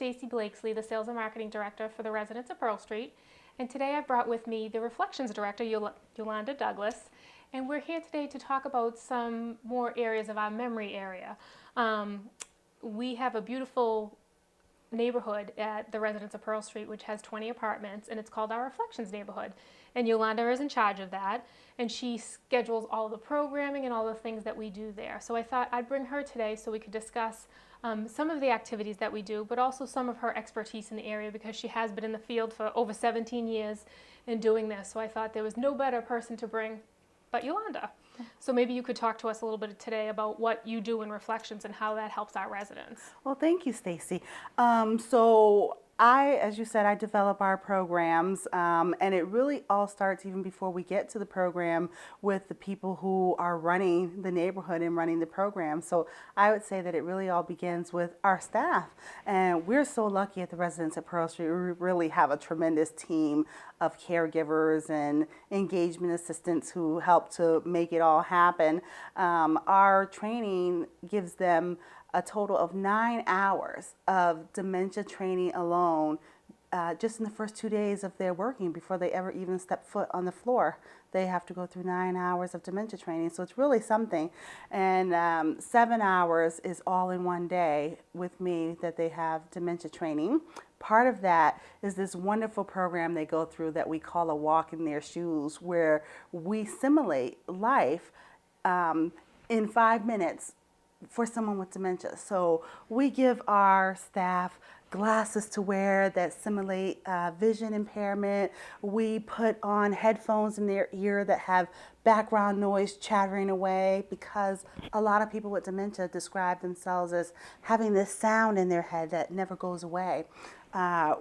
Stacey Blakeslee, the Sales and Marketing Director for the residents of Pearl Street. And today I've brought with me the Reflections Director, Yolanda Douglass. And we're here today to talk about some more areas of our memory area. We have a beautiful neighborhood at the residents of Pearl Street, which has 20 apartments, and it's called our Reflections neighborhood. And Yolanda is in charge of that, and she schedules all the programming and all the things that we do there. So I thought I'd bring her today so we could discuss some of the activities that we do, but also some of her expertise in the area, because she has been in the field for over 17 years in doing this. So I thought there was no better person to bring but Yolanda. So maybe you could talk to us a little bit today about what you do in Reflections and how that helps our residents. Well, thank you, Stacey. So as you said, I develop our programs, and it really all starts even before we get to the program with the people who are running the neighborhood and running the program. So I would say that it really all begins with our staff. And we're so lucky at the residents at Pearl Street. We really have a tremendous team of caregivers and engagement assistants who help to make it all happen. Our training gives them a total of 9 hours of dementia training alone, just in the first 2 days of their working before they ever even step foot on the floor. They have to go through 9 hours of dementia training, so it's really something. And 7 hours is all in one day with me that they have dementia training. Part of that is this wonderful program they go through that we call a walk in their shoes, where we simulate life in 5 minutes for someone with dementia. So we give our staff glasses to wear that simulate vision impairment. We put on headphones in their ear that have background noise chattering away, because a lot of people with dementia describe themselves as having this sound in their head that never goes away.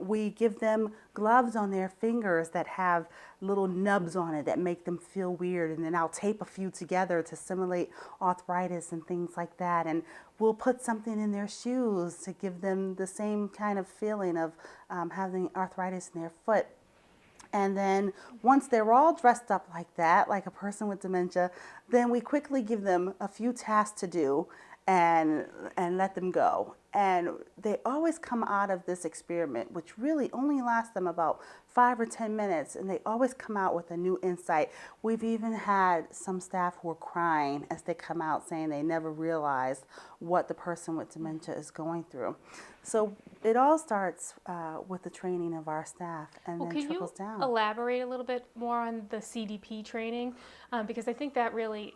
We give them gloves on their fingers that have little nubs on it that make them feel weird, and then I'll tape a few together to simulate arthritis and things like that. And we'll put something in their shoes to give them the same kind of feeling of having arthritis in their foot. And then once they're all dressed up like that, like a person with dementia, then we quickly give them a few tasks to do and let them go. And they always come out of this experiment, which really only lasts them about 5 or 10 minutes, and they always come out with a new insight. We've even had some staff who are crying as they come out, saying they never realized what the person with dementia is going through. So it all starts with the training of our staff, and then trickles down. Can you elaborate a little bit more on the CDP training? Because I think that really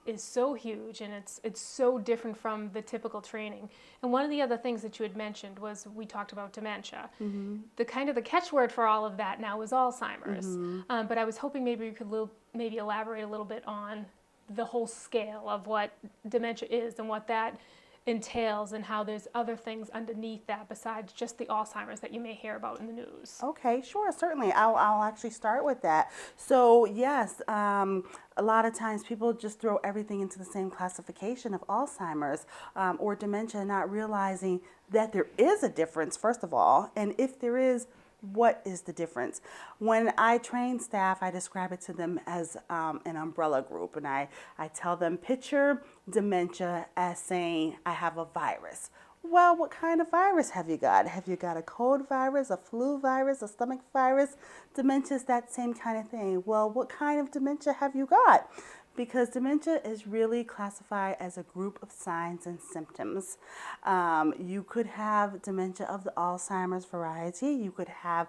is so huge, and it's so different from the typical training. And one of the other things that you had mentioned was, we talked about dementia. Mm-hmm. The catchword for all of that now is Alzheimer's. Mm-hmm. But I was hoping maybe you could maybe elaborate a little bit on the whole scale of what dementia is and what that entails, and how there's other things underneath that besides just the Alzheimer's that you may hear about in the news. Okay, sure, certainly. I'll actually start with that. So yes, a lot of times people just throw everything into the same classification of Alzheimer's or dementia, not realizing that there is a difference, first of all, and if there is, what is the difference? When I train staff, I describe it to them as an umbrella group, and I tell them, picture dementia as saying, I have a virus. Well, what kind of virus have you got? Have you got a cold virus, a flu virus, a stomach virus? Dementia is that same kind of thing. Well, what kind of dementia have you got? Because dementia is really classified as a group of signs and symptoms. You could have dementia of the Alzheimer's variety. You could have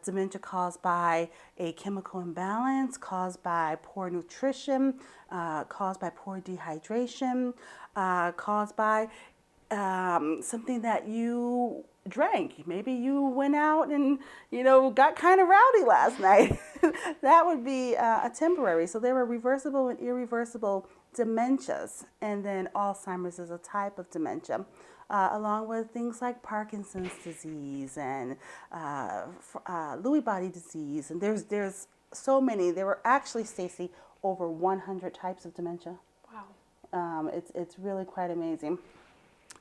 dementia caused by a chemical imbalance, caused by poor nutrition, caused by poor dehydration, caused by something that you drank. Maybe you went out and, got kind of rowdy last night. That would be a temporary. So there are reversible and irreversible dementias. And then Alzheimer's is a type of dementia, along with things like Parkinson's disease and Lewy body disease. And there's so many. There were actually, Stacey, over 100 types of dementia. Wow. It's really quite amazing.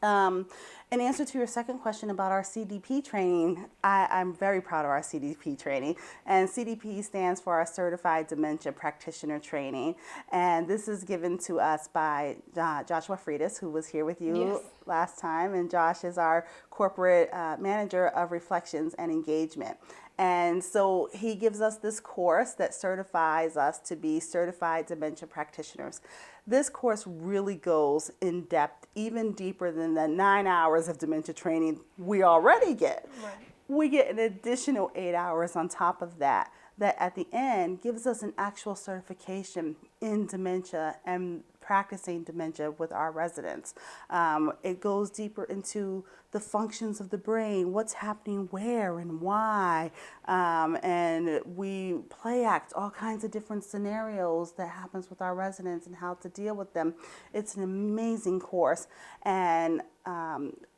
In answer to your second question about our CDP training, I'm very proud of our CDP training. And CDP stands for our Certified Dementia Practitioner Training. And this is given to us by Joshua Freitas, who was here with you last time, and Josh is our corporate manager of reflections and engagement. And so he gives us this course that certifies us to be certified dementia practitioners. This course really goes in depth, even deeper than the 9 hours of dementia training we already get. Right. We get an additional 8 hours on top of that, that at the end gives us an actual certification in dementia and practicing dementia with our residents. It goes deeper into the functions of the brain, what's happening where and why, and we play act all kinds of different scenarios that happens with our residents and how to deal with them. It's an amazing course, and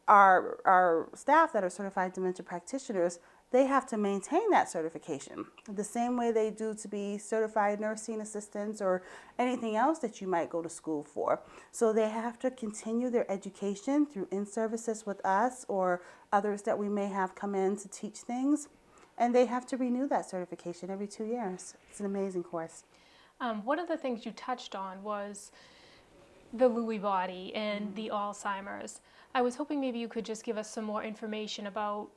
our staff that are certified dementia practitioners, they have to maintain that certification the same way they do to be certified nursing assistants or anything else that you might go to school for. So they have to continue their education through in-services with us or others that we may have come in to teach things. And they have to renew that certification every 2 years. It's an amazing course. One of the things you touched on was the Lewy body and the Alzheimer's. I was hoping maybe you could just give us some more information about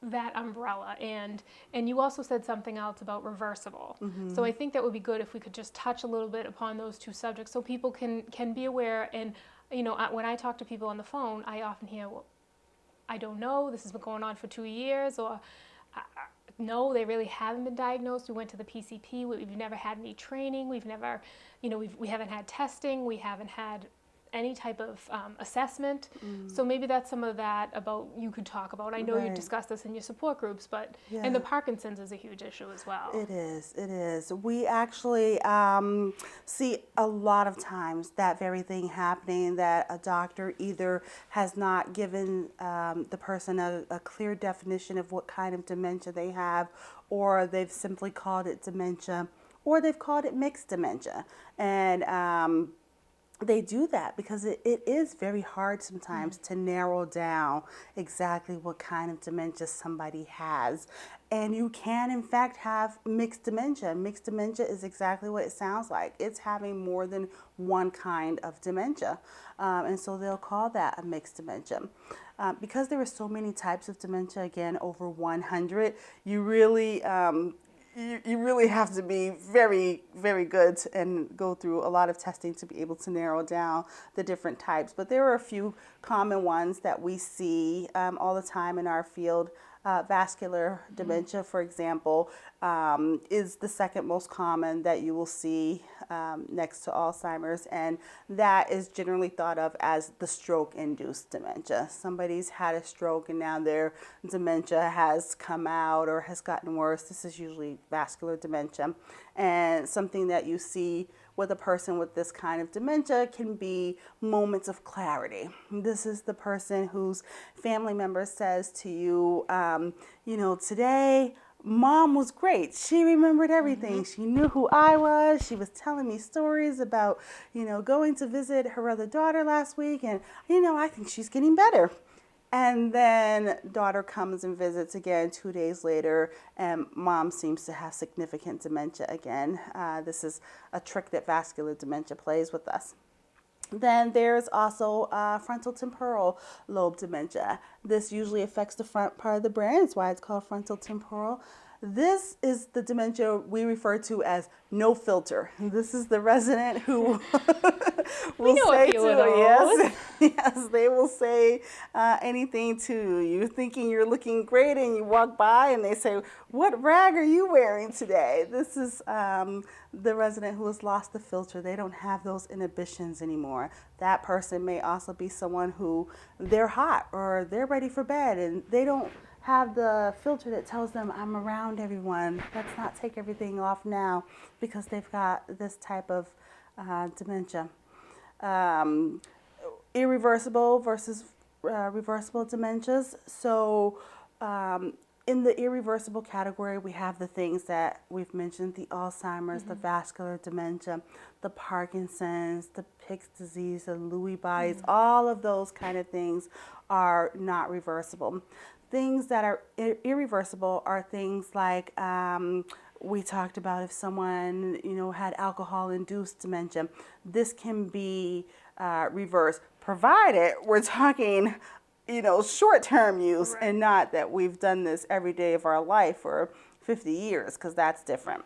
that umbrella, and you also said something else about reversible. So I think that would be good if we could just touch a little bit upon those two subjects so people can be aware. And when I talk to people on the phone, I often hear, well, I don't know, this has been going on for 2 years, or no, they really haven't been diagnosed. We went to the PCP, we've never had any training, we've never, we haven't had testing, we haven't had any type of assessment. So maybe that's some of that about you could talk about. I know you discussed this in your support groups, but and the Parkinson's is a huge issue as well. It is. We actually see a lot of times that very thing happening, that a doctor either has not given the person a clear definition of what kind of dementia they have, or they've simply called it dementia, or they've called it mixed dementia. And they do that because it is very hard sometimes to narrow down exactly what kind of dementia somebody has. And you can, in fact, have mixed dementia. Mixed dementia is exactly what it sounds like. It's having more than one kind of dementia. And so they'll call that a mixed dementia. Because there are so many types of dementia, again, over 100, you really have to be very, very good and go through a lot of testing to be able to narrow down the different types. But there are a few common ones that we see all the time in our field. Vascular dementia, for example, is the second most common that you will see next to Alzheimer's, and that is generally thought of as the stroke-induced dementia. Somebody's had a stroke and now their dementia has come out or has gotten worse. This is usually vascular dementia, and something that you see with a person with this kind of dementia can be moments of clarity. This is the person whose family member says to you, today Mom was great. She remembered everything. She knew who I was. She was telling me stories about, going to visit her other daughter last week, and, I think she's getting better. And then daughter comes and visits again 2 days later, and mom seems to have significant dementia again. This is a trick that vascular dementia plays with us. Then there's also frontal temporal lobe dementia. This usually affects the front part of the brain. That's why it's called frontal temporal. This is the dementia we refer to as no filter. This is the resident who will say to yes, they will say anything to you. You're thinking you're looking great and you walk by and they say, "What rag are you wearing today?" This is the resident who has lost the filter. They don't have those inhibitions anymore. That person may also be someone who they're hot or they're ready for bed and they don't have the filter that tells them I'm around everyone. Let's not take everything off now, because they've got this type of dementia. Irreversible versus reversible dementias. So in the irreversible category, we have the things that we've mentioned, the Alzheimer's, the vascular dementia, the Parkinson's, the Pick's disease, the Lewy bodies, all of those kind of things are not reversible. Things that are irreversible are things like we talked about if someone had alcohol-induced dementia. This can be reversed. provided we're talking, short-term use Right. and not that we've done this every day of our life for 50 years, because that's different.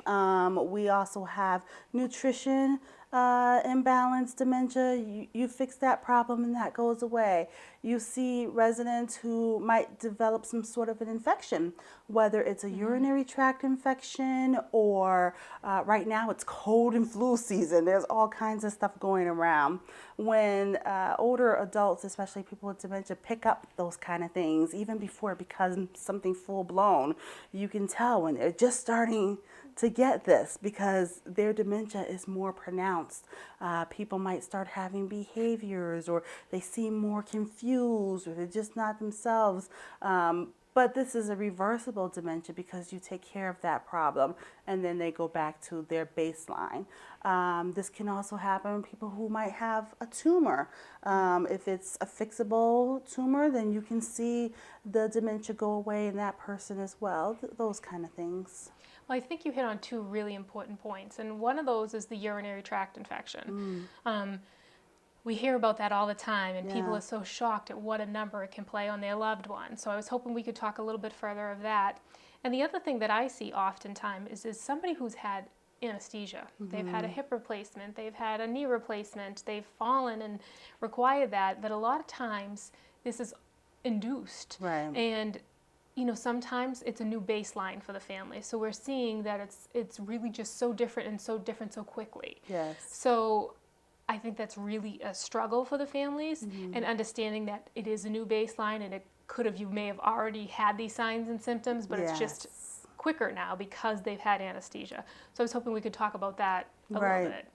We also have nutrition imbalance dementia. You fix that problem and that goes away. You see residents who might develop some sort of an infection, whether it's a urinary tract infection or right now it's cold and flu season. There's all kinds of stuff going around. When older adults, especially people with dementia, pick up those kind of things, even before it becomes something full blown, you can tell when they're just starting to get this because their dementia is more pronounced. People might start having behaviors, or they seem more confused, or they're just not themselves. But this is a reversible dementia because you take care of that problem and then they go back to their baseline. This can also happen in people who might have a tumor. If it's a fixable tumor, then you can see the dementia go away in that person as well, those kind of things. Well, I think you hit on two really important points, and one of those is the urinary tract infection. We hear about that all the time, and people Yeah. are so shocked at what a number it can play on their loved one. So I was hoping we could talk a little bit further of that. And the other thing that I see oftentimes is somebody who's had anesthesia. They've had a hip replacement, they've had a knee replacement, they've fallen and required that a lot of times this is induced. Right. And sometimes it's a new baseline for the family. So we're seeing that it's really just so different so quickly. Yes. So I think that's really a struggle for the families, and understanding that it is a new baseline, and you may have already had these signs and symptoms, but it's just quicker now because they've had anesthesia. So I was hoping we could talk about that a little bit.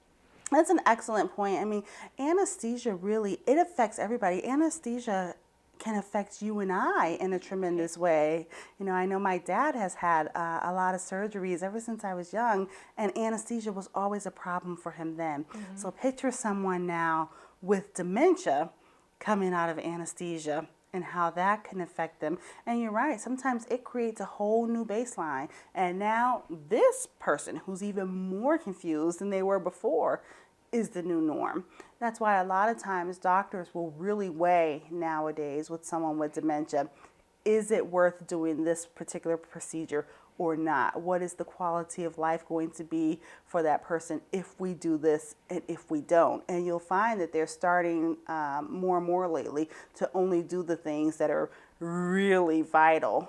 That's an excellent point. I mean, anesthesia really, it affects everybody. Anesthesia can affect you and I in a tremendous way. I know my dad has had a lot of surgeries ever since I was young, and anesthesia was always a problem for him then. So picture someone now with dementia coming out of anesthesia and how that can affect them. And you're right, sometimes it creates a whole new baseline. And now this person who's even more confused than they were before is the new norm. That's why a lot of times doctors will really weigh nowadays with someone with dementia, is it worth doing this particular procedure or not? What is the quality of life going to be for that person if we do this and if we don't? And you'll find that they're starting more and more lately to only do the things that are really vital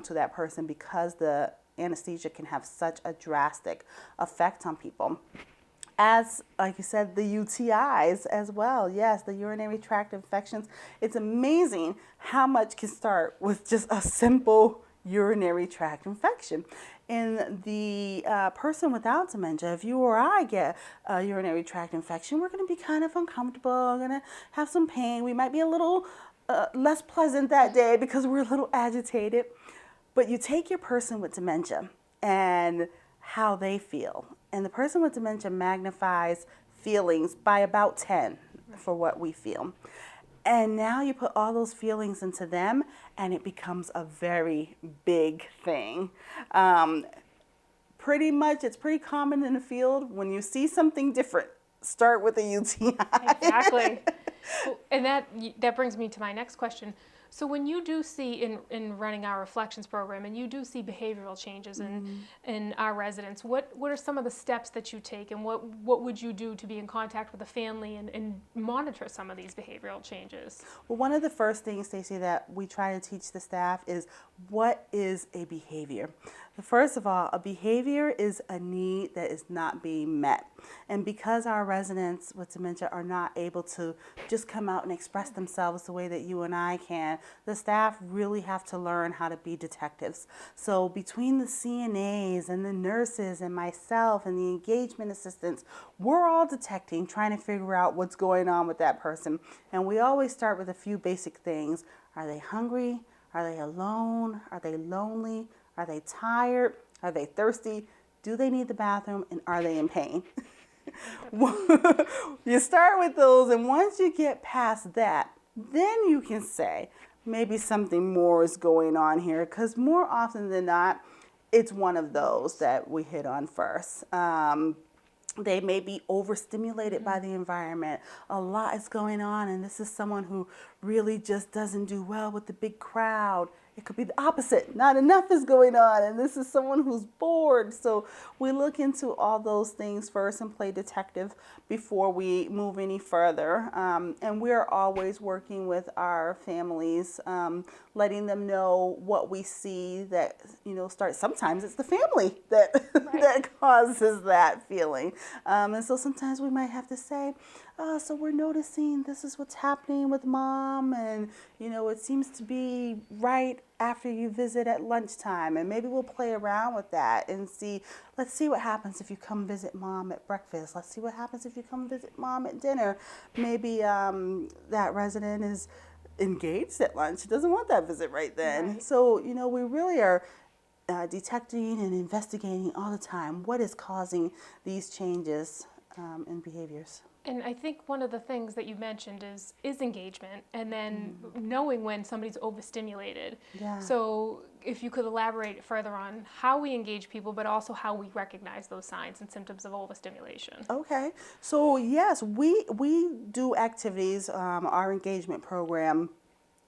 to that person, because the anesthesia can have such a drastic effect on people. As, like you said, the UTIs as well. Yes, the urinary tract infections. It's amazing how much can start with just a simple urinary tract infection. In the person without dementia, if you or I get a urinary tract infection, we're going to be kind of uncomfortable, we're going to have some pain. We might be a little less pleasant that day because we're a little agitated. But you take your person with dementia and how they feel. And the person with dementia magnifies feelings by about 10 for what we feel. And now you put all those feelings into them, and it becomes a very big thing. Pretty much, it's pretty common in the field when you see something different, start with a UTI. Exactly. And that brings me to my next question. So when you do see in running our reflections program, and you do see behavioral changes in our residents, what are some of the steps that you take, and what would you do to be in contact with the family and monitor some of these behavioral changes? Well, one of the first things, Stacey, that we try to teach the staff is, what is a behavior? First of all, a behavior is a need that is not being met. And because our residents with dementia are not able to just come out and express themselves the way that you and I can, the staff really have to learn how to be detectives. So between the CNAs and the nurses and myself and the engagement assistants, we're all detecting, trying to figure out what's going on with that person. And we always start with a few basic things. Are they hungry? Are they alone? Are they lonely? Are they tired? Are they thirsty? Do they need the bathroom? And are they in pain? You start with those, and once you get past that, then you can say, maybe something more is going on here, because more often than not, it's one of those that we hit on first. They may be overstimulated by the environment. A lot is going on, and this is someone who really just doesn't do well with the big crowd. It could be the opposite. Not enough is going on, and this is someone who's bored. So we look into all those things first and play detective before we move any further. And we're always working with our families, letting them know what we see that, sometimes it's the family that, that causes that feeling. And so sometimes we might have to say, so we're noticing this is what's happening with mom, and it seems to be right after you visit at lunchtime, and maybe we'll play around with that and let's see what happens if you come visit mom at breakfast. Let's see what happens if you come visit mom at dinner. Maybe that resident is engaged at lunch, doesn't want that visit right then. Right. So we really are detecting and investigating all the time what is causing these changes in behaviors. And I think one of the things that you mentioned is engagement, and then knowing when somebody's overstimulated. Yeah. So if you could elaborate further on how we engage people, but also how we recognize those signs and symptoms of overstimulation. Okay. So yes, we do activities, our engagement program,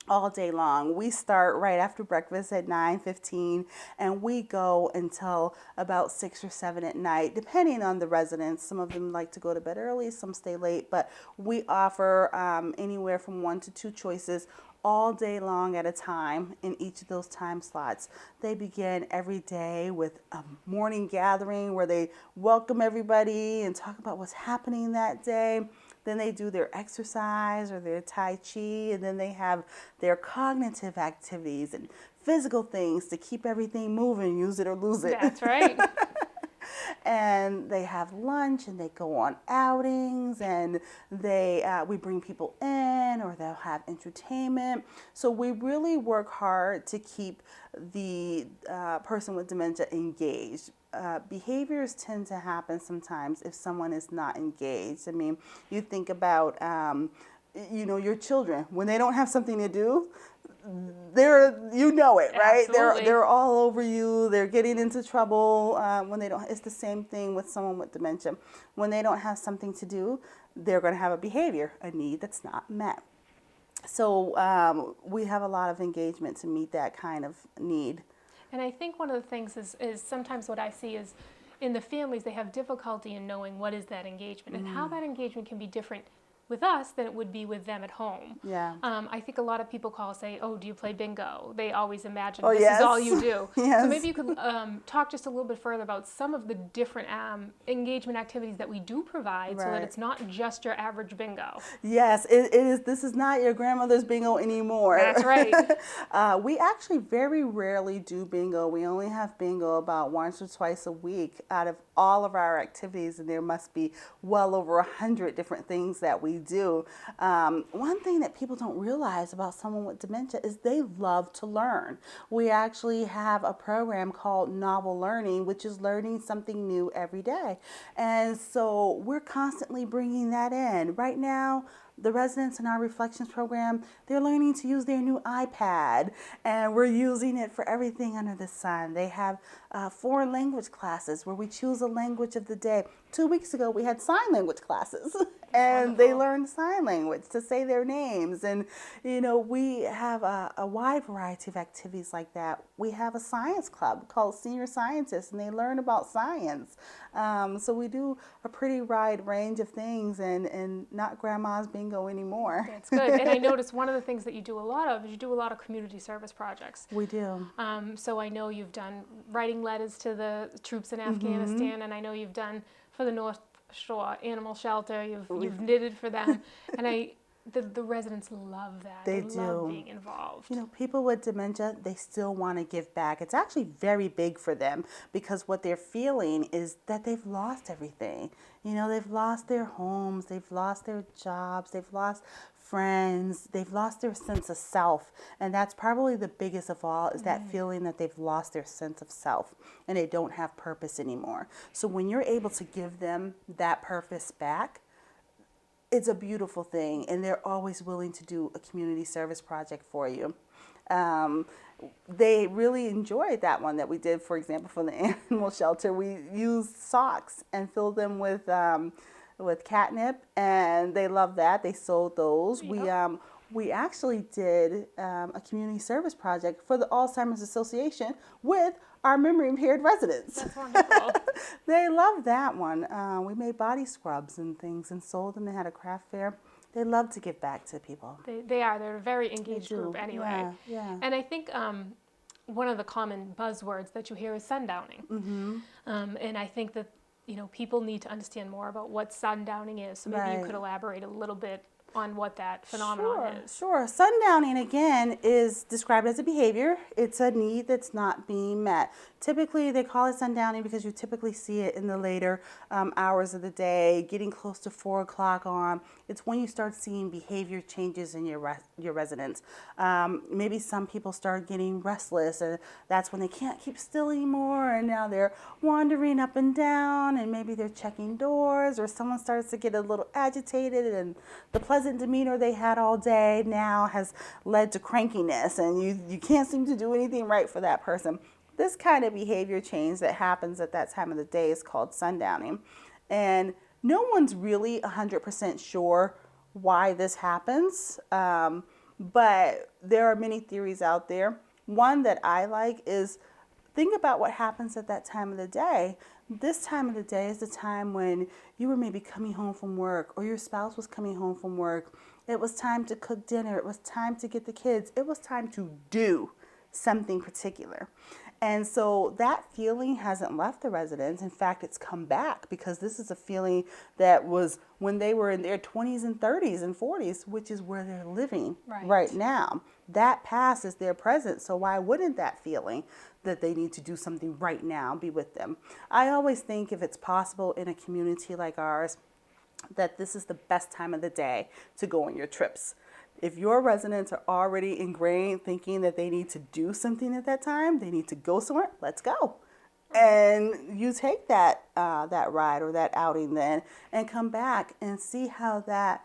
all day long. We start right after breakfast at 9:15, and we go until about 6 or 7 at night, depending on the residents. Some of them like to go to bed early, some stay late, but we offer anywhere from 1 to 2 choices all day long at a time in each of those time slots. They begin every day with a morning gathering where they welcome everybody and talk about what's happening that day. Then they do their exercise or their Tai Chi, and then they have their cognitive activities and physical things to keep everything moving, use it or lose it. That's right. And they have lunch, and they go on outings, and we bring people in, or they'll have entertainment. So we really work hard to keep the person with dementia engaged. Behaviors tend to happen sometimes if someone is not engaged. I mean, you think about, your children, when they don't have something to do, right? Absolutely. They're all over you. They're getting into trouble when they don't. It's the same thing with someone with dementia. When they don't have something to do, they're going to have a behavior, a need that's not met. So we have a lot of engagement to meet that kind of need. And I think one of the things is sometimes what I see is in the families, they have difficulty in knowing what is that engagement and how that engagement can be different with us than it would be with them at home. Yeah. I think a lot of people call, say, oh, do you play bingo? They always imagine Oh, this yes. is all you do. Yes. So maybe you could talk just a little bit further about some of the different engagement activities that we do provide so that Right. it's not just your average bingo. Yes, it is. This is not your grandmother's bingo anymore. That's right. We actually very rarely do bingo. We only have bingo about once or twice a week out of all of our activities, and there must be well over 100 different things that we do. One thing that people don't realize about someone with dementia is they love to learn. We actually have a program called Novel Learning, which is learning something new every day. And so we're constantly bringing that in. Right now, the residents in our reflections program, they're learning to use their new iPad, and we're using it for everything under the sun. They have foreign language classes where we choose a language of the day. 2 weeks ago, we had sign language classes, and they learned sign language to say their names. And, we have a wide variety of activities like that. We have a science club called Senior Scientists, and they learn about science. So we do a pretty wide range of things, and not grandma's bingo anymore. That's good. And I noticed one of the things that you do a lot of is you do a lot of community service projects. We do. So I know you've done writing letters to the troops in Afghanistan, and I know you've done for the North Shore Animal Shelter. You've knitted for them, and the residents love that. They love do. being involved. People with dementia, they still want to give back. It's actually very big for them because what they're feeling is that they've lost everything. They've lost their homes, they've lost their jobs, they've lost friends, they've lost their sense of self. And that's probably the biggest of all, is that feeling that they've lost their sense of self and they don't have purpose anymore. So when you're able to give them that purpose back, it's a beautiful thing, and they're always willing to do a community service project for you. They really enjoyed that one that we did, for example, for the animal shelter. We used socks and filled them with catnip, and they loved that. They sold those. Yep. We actually did a community service project for the Alzheimer's Association with our memory impaired residents. That's wonderful. They loved that one. We made body scrubs and things and sold them. They had a craft fair. They love to give back to people. They're a very engaged They do. group anyway. Yeah, yeah. And I think one of the common buzzwords that you hear is sundowning. Mm-hmm. And I think that, people need to understand more about what sundowning is. So maybe Right. you could elaborate a little bit on what that phenomenon is. Sure. Sundowning, again, is described as a behavior. It's a need that's not being met. Typically, they call it sundowning because you typically see it in the later hours of the day, getting close to 4 o'clock on. It's when you start seeing behavior changes in your residents. Maybe some people start getting restless, and that's when they can't keep still anymore, and now they're wandering up and down, and maybe they're checking doors, or someone starts to get a little agitated, and the pleasant demeanor they had all day now has led to crankiness, and you can't seem to do anything right for that person. This kind of behavior change that happens at that time of the day is called sundowning. And no one's really 100% sure why this happens, but there are many theories out there. One that I like is think about what happens at that time of the day. This time of the day is the time when you were maybe coming home from work, or your spouse was coming home from work. It was time to cook dinner. It was time to get the kids. It was time to do something particular. And so that feeling hasn't left the residents. In fact, it's come back, because this is a feeling that was when they were in their 20s and 30s and 40s, which is where they're living right now. That past is their present. So why wouldn't that feeling that they need to do something right now be with them? I always think if it's possible in a community like ours, that this is the best time of the day to go on your trips. If your residents are already ingrained thinking that they need to do something at that time, they need to go somewhere, let's go. And you take that ride or that outing then and come back and see how that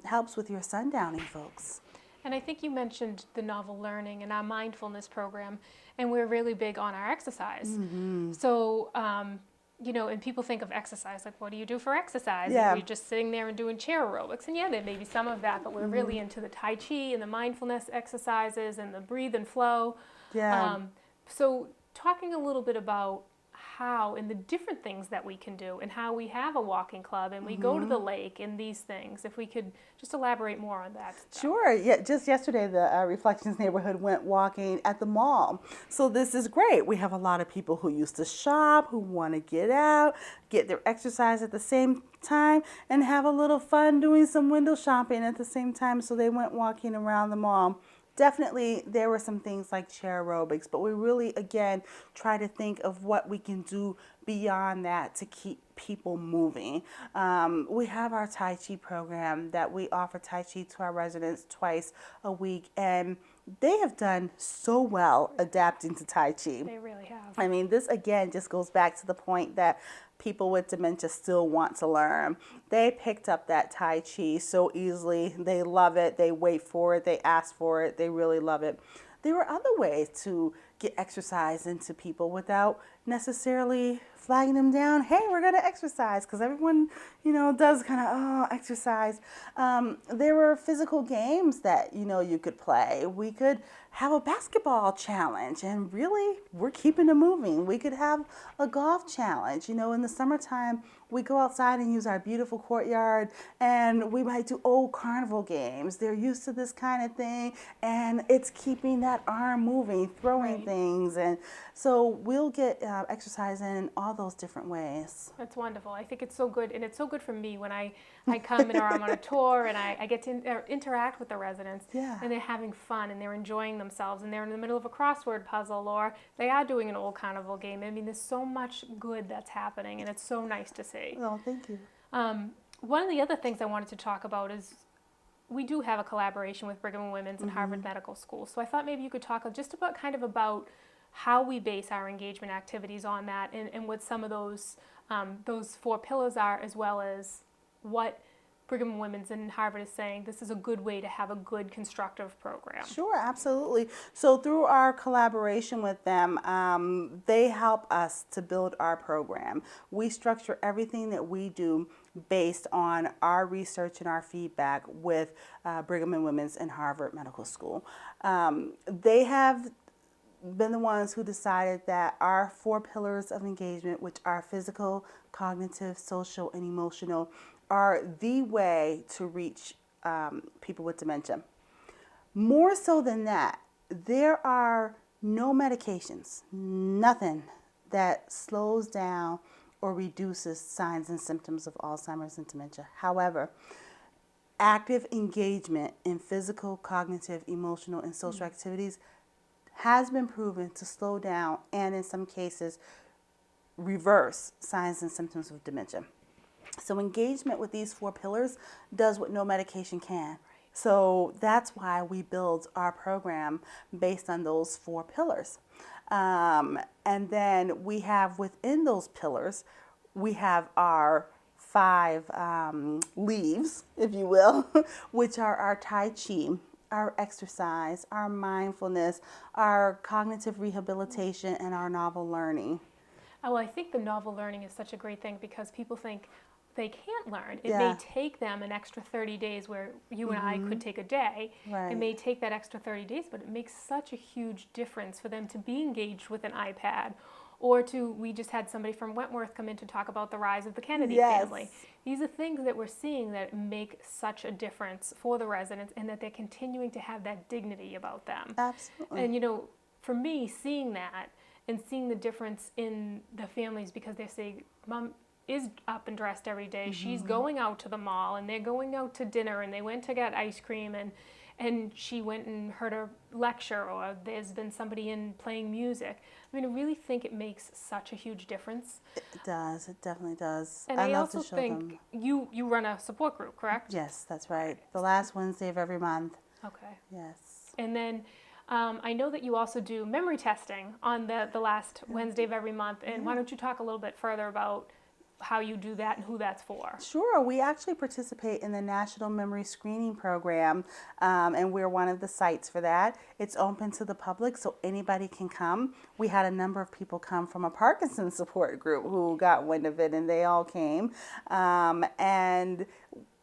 helps with your sundowning, folks. And I think you mentioned the novel learning and our mindfulness program, and we're really big on our exercise. Mm-hmm. So, and people think of exercise, like, what do you do for exercise? Yeah. And you're just sitting there and doing chair aerobics. And yeah, there may be some of that, but we're really into the Tai Chi and the mindfulness exercises and the breathe and flow. Yeah. So talking a little bit about how and the different things that we can do, and how we have a walking club and we go to the lake and these things, if we could just elaborate more on that stuff. Sure. Yeah. Just yesterday, the Reflections neighborhood went walking at the mall. So this is great. We have a lot of people who used to shop, who want to get out, get their exercise at the same time, and have a little fun doing some window shopping at the same time. So they went walking around the mall. Definitely, there were some things like chair aerobics, but we really, again, try to think of what we can do beyond that to keep people moving. We have our Tai Chi program that we offer Tai Chi to our residents twice a week, and they have done so well adapting to Tai Chi. They really have. I mean, this again just goes back to the point that people with dementia still want to learn. They picked up that Tai Chi so easily. They love it. They wait for it. They ask for it. They really love it. There are other ways to get exercise into people without necessarily flagging them down. Hey, we're going to exercise, because everyone, does kind of, exercise. There were physical games that, you could play. We could have a basketball challenge, and really, we're keeping them moving. We could have a golf challenge. In the summertime, we go outside and use our beautiful courtyard, and we might do old carnival games. They're used to this kind of thing, and it's keeping that arm moving, throwing things. And so we'll get exercise in all those different ways. That's wonderful. I think it's so good, and it's so good for me when I come and or I'm on a tour and I get to interact with the residents, and they're having fun and they're enjoying themselves, and they're in the middle of a crossword puzzle, or they are doing an old carnival game. I mean, there's so much good that's happening, and it's so nice to see. Oh, thank you. One of the other things I wanted to talk about is we do have a collaboration with Brigham and Women's and Harvard Medical School. So I thought maybe you could talk just about how we base our engagement activities on that, and what some of those 4 pillars are, as well as what Brigham and Women's and Harvard is saying this is a good way to have a good constructive program? Sure, absolutely. So through our collaboration with them, they help us to build our program. We structure everything that we do based on our research and our feedback with Brigham and Women's and Harvard Medical School. They have been the ones who decided that our 4 pillars of engagement, which are physical, cognitive, social, and emotional, are the way to reach people with dementia. More so than that, there are no medications, nothing that slows down or reduces signs and symptoms of Alzheimer's and dementia. However, active engagement in physical, cognitive, emotional, and social activities has been proven to slow down and in some cases reverse signs and symptoms of dementia. So engagement with these 4 pillars does what no medication can. So that's why we build our program based on those 4 pillars. And then we have within those pillars, we have our 5 leaves, if you will, which are our Tai Chi, our exercise, our mindfulness, our cognitive rehabilitation, and our novel learning. Oh, well, I think the novel learning is such a great thing because people think they can't learn. It Yeah. may take them an extra 30 days where you and I could take a day. Right. It may take that extra 30 days, but it makes such a huge difference for them to be engaged with an iPad or to, we just had somebody from Wentworth come in to talk about the rise of the Kennedy Yes. family. These are things that we're seeing that make such a difference for the residents and that they're continuing to have that dignity about them. Absolutely. And for me, seeing that and seeing the difference in the families because they say, Mom is up and dressed every day. She's going out to the mall and they're going out to dinner and they went to get ice cream and she went and heard a lecture or there's been somebody in playing music. I mean, I really think it makes such a huge difference. It does. It definitely does. And I love also to show think them. you run a support group, correct? Yes, that's right. The last Wednesday of every month. Okay. Yes. And then I know that you also do memory testing on the last Wednesday of every month. And why don't you talk a little bit further about how you do that and who that's for? Sure. We actually participate in the National Memory Screening Program, and we're one of the sites for that. It's open to the public, so anybody can come. We had a number of people come from a Parkinson's support group who got wind of it, and they all came. And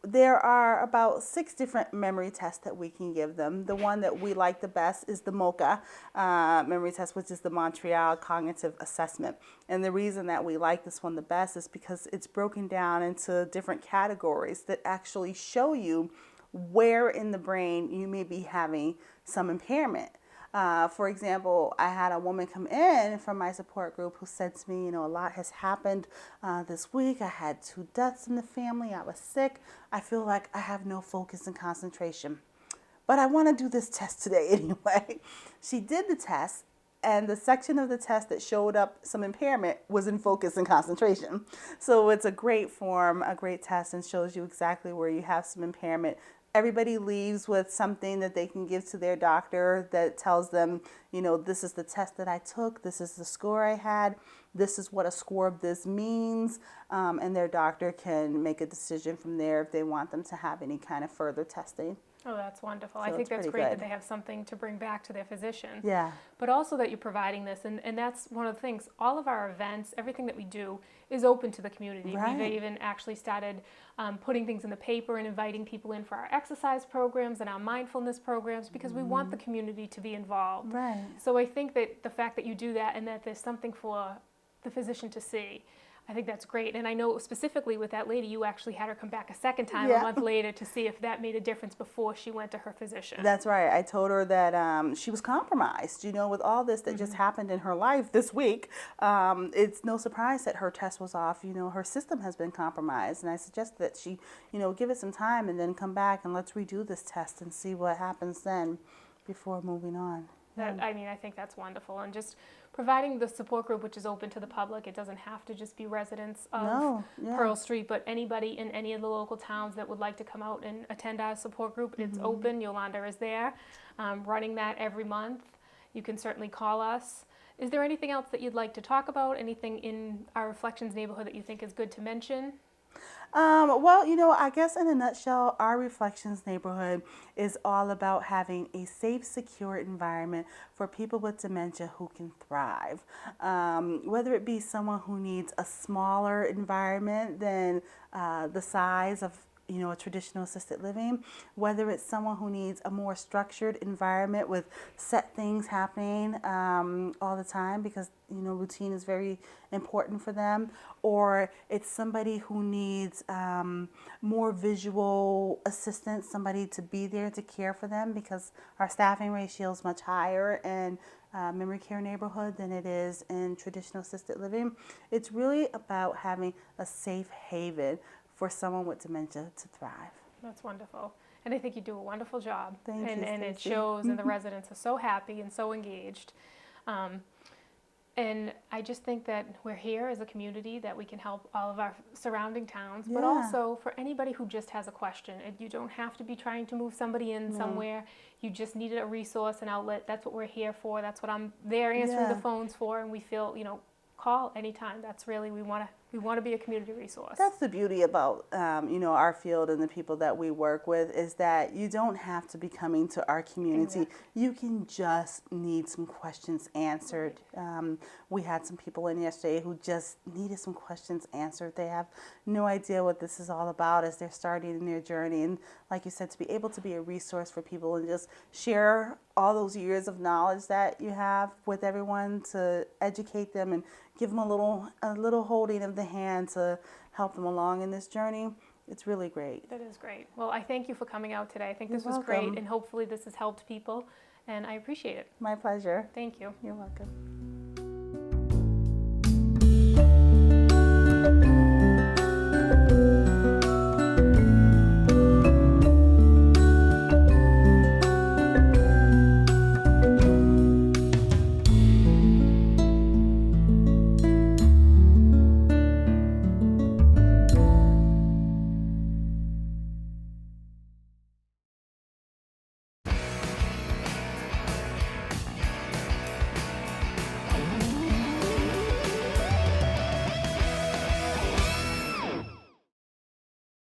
there are about 6 different memory tests that we can give them. The one that we like the best is the MOCA memory test, which is the Montreal Cognitive Assessment. And the reason that we like this one the best is because it's broken down into different categories that actually show you where in the brain you may be having some impairment. For example, I had a woman come in from my support group who said to me, a lot has happened this week. I had 2 deaths in the family. I was sick. I feel like I have no focus and concentration. But I want to do this test today anyway. She did the test, and the section of the test that showed up some impairment was in focus and concentration. So it's a great form, a great test, and shows you exactly where you have some impairment. Everybody leaves with something that they can give to their doctor that tells them, this is the test that I took, this is the score I had, this is what a score of this means, and their doctor can make a decision from there if they want them to have any kind of further testing. Oh, that's wonderful. So I think it's that's pretty great good. that they have something to bring back to their physician. Yeah. But also that you're providing this, and that's one of the things. All of our events, everything that we do, is open to the community. Right. We've even actually started putting things in the paper and inviting people in for our exercise programs and our mindfulness programs because we want the community to be involved. Right. So I think that the fact that you do that and that there's something for the physician to see, I think that's great. And I know specifically with that lady, you actually had her come back a second time Yeah. a month later to see if that made a difference before she went to her physician. That's right. I told her that she was compromised, with all this that just happened in her life this week. It's no surprise that her test was off. Her system has been compromised. And I suggested that she, give it some time and then come back and let's redo this test and see what happens then before moving on. I think that's wonderful. And just providing the support group, which is open to the public. It doesn't have to just be residents of Pearl Street, but anybody in any of the local towns that would like to come out and attend our support group. It's open. Yolanda is there running that every month. You can certainly call us. Is there anything else that you'd like to talk about? Anything in our Reflections neighborhood that you think is good to mention? Well, I guess in a nutshell, our Reflections neighborhood is all about having a safe, secure environment for people with dementia who can thrive. Whether it be someone who needs a smaller environment than the size of a traditional assisted living, whether it's someone who needs a more structured environment with set things happening all the time because routine is very important for them, or it's somebody who needs more visual assistance, somebody to be there to care for them because our staffing ratio is much higher in memory care neighborhood than it is in traditional assisted living. It's really about having a safe haven for someone with dementia to thrive. That's wonderful. And I think you do a wonderful job. Thank you, And it Stacey. shows, and the residents are so happy and so engaged. And I just think that we're here as a community that we can help all of our surrounding towns, but Yeah. also for anybody who just has a question. And you don't have to be trying to move somebody in somewhere. You just needed a resource, an outlet. That's what we're here for. That's what I'm there answering the Yeah. phones for. And we feel, call anytime. That's really, we want to be a community resource. That's the beauty about our field and the people that we work with is that you don't have to be coming to our community. Exactly. You can just need some questions answered. We had some people in yesterday who just needed some questions answered. They have no idea what this is all about as they're starting in their journey. And like you said, to be able to be a resource for people and just share all those years of knowledge that you have with everyone to educate them and give them a little holding of the hand to help them along in this journey. It's really great. That is great. Well, I thank you for coming out today. I think You're this was welcome. great, and hopefully this has helped people, and I appreciate it. My pleasure. Thank you. You're welcome.